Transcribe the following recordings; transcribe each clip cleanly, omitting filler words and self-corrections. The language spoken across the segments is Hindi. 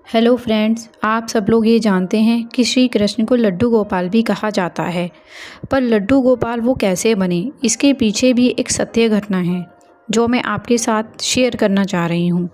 हेलो फ्रेंड्स, आप सब लोग ये जानते हैं कि श्री कृष्ण को लड्डू गोपाल भी कहा जाता है। पर लड्डू गोपाल वो कैसे बने, इसके पीछे भी एक सत्य घटना है जो मैं आपके साथ शेयर करना चाह रही हूँ।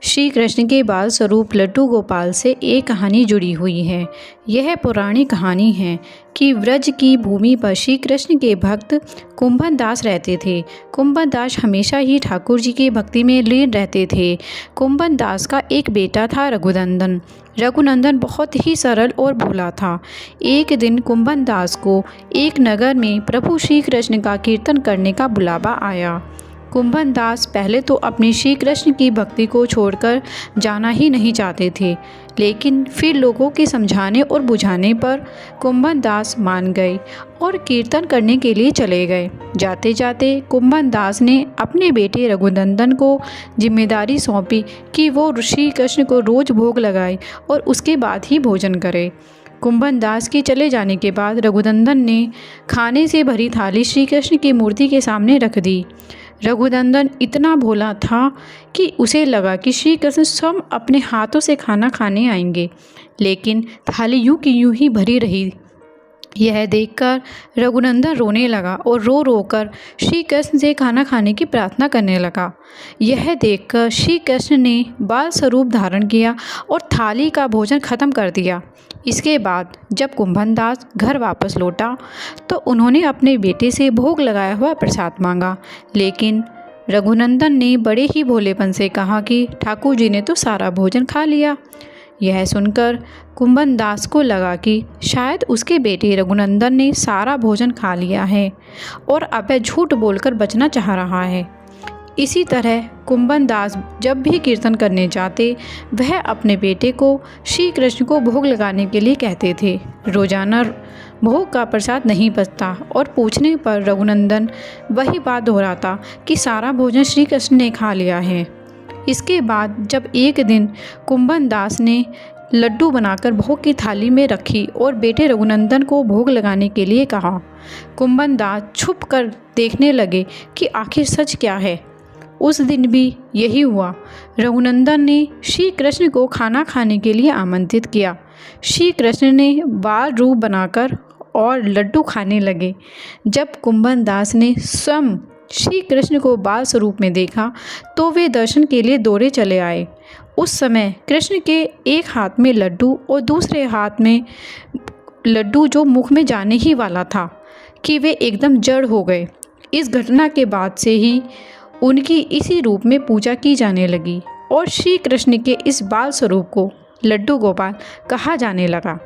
श्री कृष्ण के बाल स्वरूप लड्डू गोपाल से एक कहानी जुड़ी हुई है। यह पुरानी कहानी है कि व्रज की भूमि पर श्री कृष्ण के भक्त कुंभन दास रहते थे। कुंभन दास हमेशा ही ठाकुर जी की भक्ति में लीन रहते थे। कुंभन दास का एक बेटा था रघुनंदन। रघुनंदन बहुत ही सरल और भोला था। एक दिन कुंभन दास को एक नगर में प्रभु श्री कृष्ण का कीर्तन करने का बुलावा आया। कुंभन दास पहले तो अपनी श्री कृष्ण की भक्ति को छोड़कर जाना ही नहीं चाहते थे, लेकिन फिर लोगों के समझाने और बुझाने पर कुंभन दास मान गए और कीर्तन करने के लिए चले गए। जाते जाते कुंभन दास ने अपने बेटे रघुनंदन को जिम्मेदारी सौंपी कि वो श्री कृष्ण को रोज़ भोग लगाए और उसके बाद ही भोजन करे। कुंभन दास के चले जाने के बाद रघुनंदन ने खाने से भरी थाली श्री कृष्ण की मूर्ति के सामने रख दी। रघुनंदन इतना भोला था कि उसे लगा कि श्री कृष्ण स्वयं अपने हाथों से खाना खाने आएंगे, लेकिन थाली यूं की यूं ही भरी रही। यह देखकर रघुनंदन रोने लगा और रो रो कर श्री कृष्ण से खाना खाने की प्रार्थना करने लगा। यह देखकर श्री कृष्ण ने बाल स्वरूप धारण किया और थाली का भोजन खत्म कर दिया। इसके बाद जब कुंभन दास घर वापस लौटा तो उन्होंने अपने बेटे से भोग लगाया हुआ प्रसाद मांगा, लेकिन रघुनंदन ने बड़े ही भोलेपन से कहा कि ठाकुर जी ने तो सारा भोजन खा लिया। यह सुनकर कुंभन दास को लगा कि शायद उसके बेटे रघुनंदन ने सारा भोजन खा लिया है और अब वह झूठ बोलकर बचना चाह रहा है। इसी तरह कुंभन दास जब भी कीर्तन करने जाते वह अपने बेटे को श्री कृष्ण को भोग लगाने के लिए कहते थे। रोजाना भोग का प्रसाद नहीं बचता और पूछने पर रघुनंदन वही बात दोहराता कि सारा भोजन श्री कृष्ण ने खा लिया है। इसके बाद जब एक दिन कुंभन दास ने लड्डू बनाकर भोग की थाली में रखी और बेटे रघुनंदन को भोग लगाने के लिए कहा, कुंभन दास छुप कर देखने लगे कि आखिर सच क्या है। उस दिन भी यही हुआ। रघुनंदन ने श्री कृष्ण को खाना खाने के लिए आमंत्रित किया। श्री कृष्ण ने बाल रूप बनाकर और लड्डू खाने लगे। जब कुंभन दास ने स्वयं श्री कृष्ण को बाल स्वरूप में देखा तो वे दर्शन के लिए दौड़े चले आए। उस समय कृष्ण के एक हाथ में लड्डू और दूसरे हाथ में लड्डू जो मुख में जाने ही वाला था कि वे एकदम जड़ हो गए। इस घटना के बाद से ही उनकी इसी रूप में पूजा की जाने लगी और श्री कृष्ण के इस बाल स्वरूप को लड्डू गोपाल कहा जाने लगा।